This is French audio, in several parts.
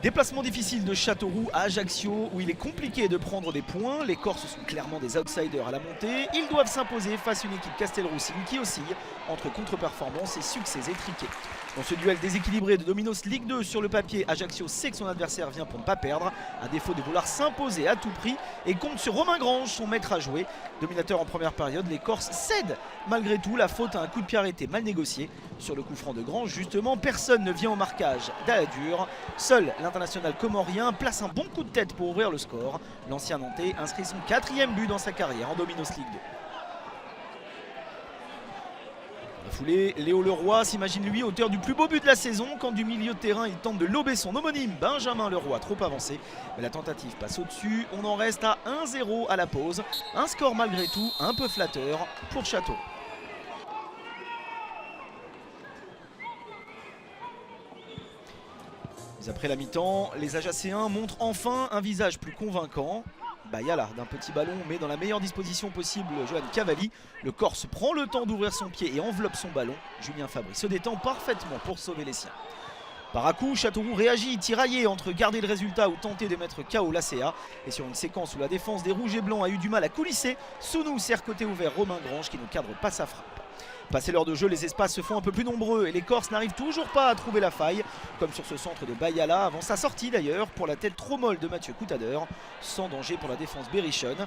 Déplacement difficile de Châteauroux à Ajaccio où il est compliqué de prendre des points. Les Corses sont clairement des outsiders à la montée. Ils doivent s'imposer face à une équipe Castelroussine qui oscille entre contre-performance et succès étriqués. Dans ce duel déséquilibré de Dominos Ligue 2 sur le papier, Ajaccio sait que son adversaire vient pour ne pas perdre, à défaut de vouloir s'imposer à tout prix et compte sur Romain Grange, son maître à jouer. Dominateur en première période, les Corses cèdent. Malgré tout, la faute à un coup de pied arrêté mal négocié. Sur le coup franc de Grange, justement, personne ne vient au marquage d'Aladur. Seul l'international comorien place un bon coup de tête pour ouvrir le score. L'ancien Nantais inscrit son 4e but dans sa carrière en Dominos Ligue 2. La foulée, Léo Leroy s'imagine lui auteur du plus beau but de la saison quand du milieu de terrain il tente de lober son homonyme Benjamin Leroy trop avancé. Mais la tentative passe au-dessus, on en reste à 1-0 à la pause. Un score malgré tout un peu flatteur pour Châteauroux. Après la mi-temps, les Ajacéens montrent enfin un visage plus convaincant. Bayala d'un petit ballon met dans la meilleure disposition possible Johan Cavalli. Le Corse prend le temps d'ouvrir son pied et enveloppe son ballon. Julien Fabry se détend parfaitement pour sauver les siens. Par à coup, Châteauroux réagit, tiraillé entre garder le résultat ou tenter de mettre KO l'ACA. Et sur une séquence où la défense des Rouges et Blancs a eu du mal à coulisser, Sounou sert côté ouvert Romain Grange qui ne cadre pas sa frappe. Passé l'heure de jeu, les espaces se font un peu plus nombreux et les Corses n'arrivent toujours pas à trouver la faille, comme sur ce centre de Bayala, avant sa sortie d'ailleurs, pour la tête trop molle de Mathieu Coutader, sans danger pour la défense berrichonne.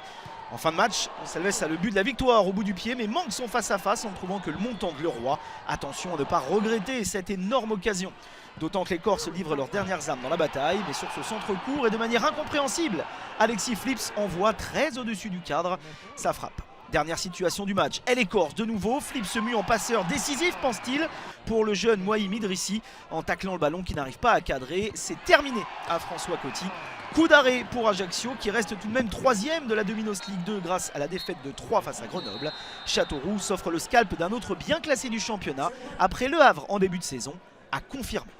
En fin de match, Salves a le but de la victoire au bout du pied, mais manque son face-à-face en trouvant que le montant de Leroy. Attention à ne pas regretter cette énorme occasion. D'autant que les Corses livrent leurs dernières armes dans la bataille, mais sur ce centre court et de manière incompréhensible, Alexis Flips envoie très au-dessus du cadre sa frappe. Dernière situation du match, elle est corse de nouveau, Flip se mue en passeur décisif pense-t-il pour le jeune Moïm Idrissi en taclant le ballon qui n'arrive pas à cadrer. C'est terminé à François Coty. Coup d'arrêt pour Ajaccio qui reste tout de même 3e de la Dominos Ligue 2 grâce à la défaite de 3 face à Grenoble. Châteauroux s'offre le scalp d'un autre bien classé du championnat après Le Havre en début de saison à confirmer.